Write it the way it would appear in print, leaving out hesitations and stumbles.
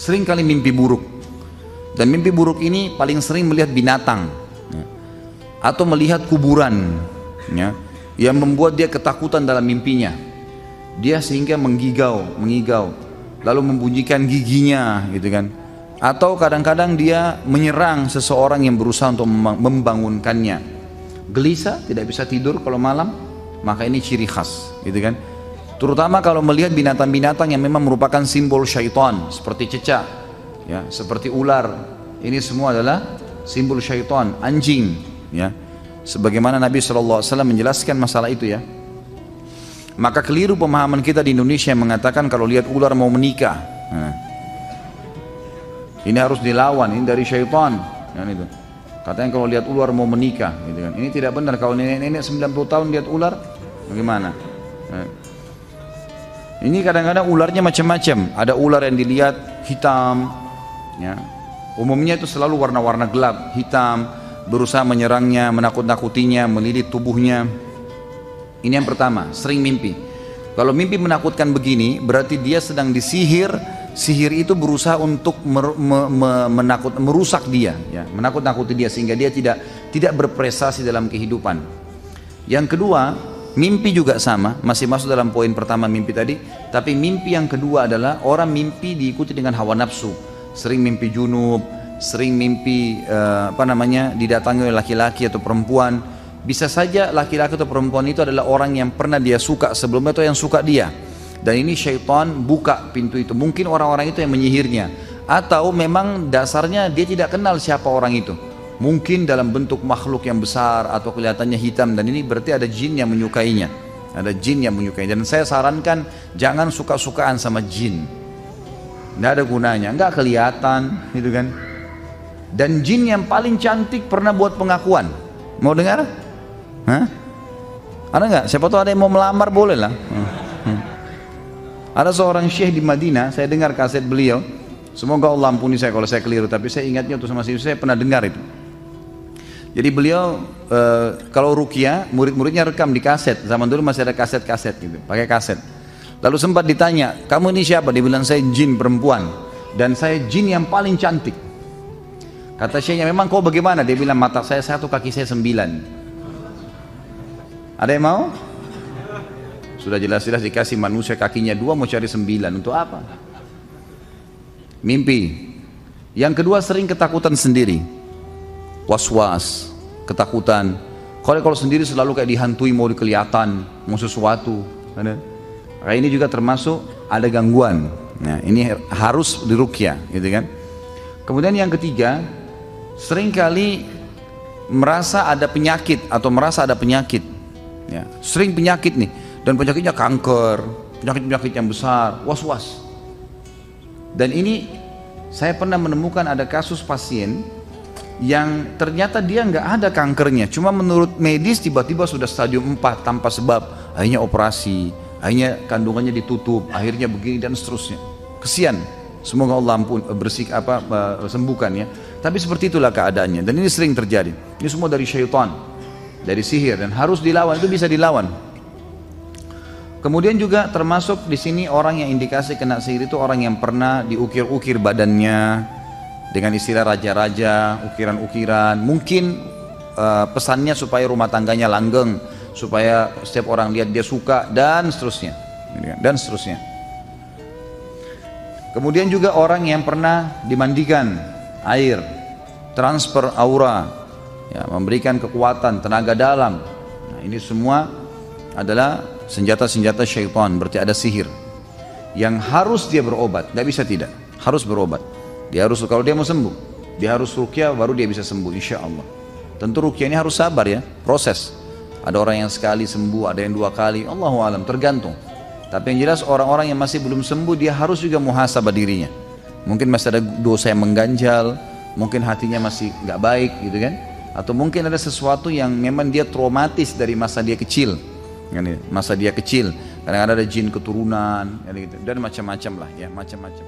sering kali mimpi buruk. Dan mimpi buruk ini paling sering melihat binatang ya, atau melihat kuburan ya, yang membuat dia ketakutan dalam mimpinya. Dia sehingga mengigau, lalu membunyikan giginya gitu kan. Atau kadang-kadang dia menyerang seseorang yang berusaha untuk membangunkannya. Gelisah, tidak bisa tidur kalau malam, maka ini ciri khas gitu kan. Terutama kalau melihat binatang-binatang yang memang merupakan simbol syaitan, seperti cecak ya, seperti ular. Ini semua adalah simbol syaitan, anjing ya. Sebagaimana Nabi SAW menjelaskan masalah itu ya. Maka keliru pemahaman kita di Indonesia yang mengatakan kalau lihat ular mau menikah. Nah, ini harus dilawan, ini dari syaitan kan itu. Katanya kalau lihat ular mau menikah gitu kan. Ini tidak benar. Kalau nenek-nenek 90 tahun lihat ular bagaimana? Nah, ini kadang-kadang ularnya macam-macam. Ada ular yang dilihat hitam ya. Umumnya itu selalu warna-warna gelap, hitam, berusaha menyerangnya, menakut-nakutinya, melilit tubuhnya. Ini yang pertama, sering mimpi. Kalau mimpi menakutkan begini, berarti dia sedang disihir. Sihir itu berusaha untuk merusak dia, ya, menakut-nakuti dia sehingga dia tidak berprestasi dalam kehidupan. Yang kedua, mimpi juga sama, masih masuk dalam poin pertama mimpi tadi. Tapi mimpi yang kedua adalah orang mimpi diikuti dengan hawa nafsu. Sering mimpi junub, sering mimpi didatangi oleh laki-laki atau perempuan. Bisa saja laki-laki atau perempuan itu adalah orang yang pernah dia suka sebelumnya atau yang suka dia. Dan ini syaitan buka pintu itu. Mungkin orang-orang itu yang menyihirnya, atau memang dasarnya dia tidak kenal siapa orang itu. Mungkin dalam bentuk makhluk yang besar atau kelihatannya hitam, dan ini berarti ada jin yang menyukainya. Ada jin yang menyukainya. Dan saya sarankan jangan suka-sukaan sama jin. Nggak ada gunanya, nggak kelihatan gitu kan. Dan jin yang paling cantik pernah buat pengakuan. Mau dengar? Hah? Ada nggak? Siapa tahu ada yang mau melamar, boleh lah. Ada seorang syekh di Madinah, saya dengar kaset beliau. Semoga Allah ampuni saya kalau saya keliru, tapi saya ingatnya untuk sama saya pernah dengar itu. Jadi beliau kalau ruqyah, murid-muridnya rekam di kaset. Zaman dulu masih ada kaset-kaset gitu, pakai kaset. Lalu sempat ditanya, kamu ini siapa? Dia bilang, saya jin perempuan, dan saya jin yang paling cantik. Kata syekhnya, memang kau bagaimana? Dia bilang, mata saya 1, kaki saya 9. Ada yang mau? Sudah jelas-jelas dikasih manusia kakinya 2, mau cari 9, untuk apa? Mimpi. Yang kedua, sering ketakutan sendiri, was-was, ketakutan. Kalau sendiri selalu kayak dihantui, mau kelihatan, mau sesuatu. Kayak ini juga termasuk ada gangguan. Nah, ini harus diruqyah, gitu kan? Kemudian yang ketiga, seringkali merasa ada penyakit atau merasa ada penyakit. Ya, sering penyakit nih. Dan penyakitnya kanker, penyakit-penyakit yang besar, was-was. Dan ini saya pernah menemukan ada kasus pasien yang ternyata dia nggak ada kankernya, cuma menurut medis tiba-tiba sudah stadium 4 tanpa sebab, akhirnya operasi, akhirnya kandungannya ditutup, akhirnya begini dan seterusnya. Kesian, semoga Allah sembuhkan ya. Tapi seperti itulah keadaannya, dan ini sering terjadi. Ini semua dari syaitan, dari sihir, dan harus dilawan, itu bisa dilawan. Kemudian juga termasuk di sini orang yang indikasi kena sihir itu orang yang pernah diukir-ukir badannya dengan istilah raja-raja, ukiran-ukiran. Mungkin pesannya supaya rumah tangganya langgeng, supaya setiap orang lihat dia suka, dan seterusnya. Dan seterusnya. Kemudian juga orang yang pernah dimandikan air, transfer aura, ya, memberikan kekuatan, tenaga dalam. Nah, ini semua adalah senjata-senjata syaitan, berarti ada sihir yang harus dia berobat, tidak bisa tidak, harus berobat. Dia harus, kalau dia mau sembuh, dia harus ruqyah baru dia bisa sembuh, insya Allah. Tentu ruqyah ini harus sabar ya, proses. Ada orang yang sekali sembuh, ada yang 2 kali, Allahu alam, tergantung. Tapi yang jelas orang-orang yang masih belum sembuh, dia harus juga muhasabah dirinya. Mungkin masih ada dosa yang mengganjal, mungkin hatinya masih nggak baik gitu kan, atau mungkin ada sesuatu yang memang dia traumatis dari masa dia kecil. Masa dia kecil, kadang-kadang ada jin keturunan, dan macam-macam lah ya, macam-macam.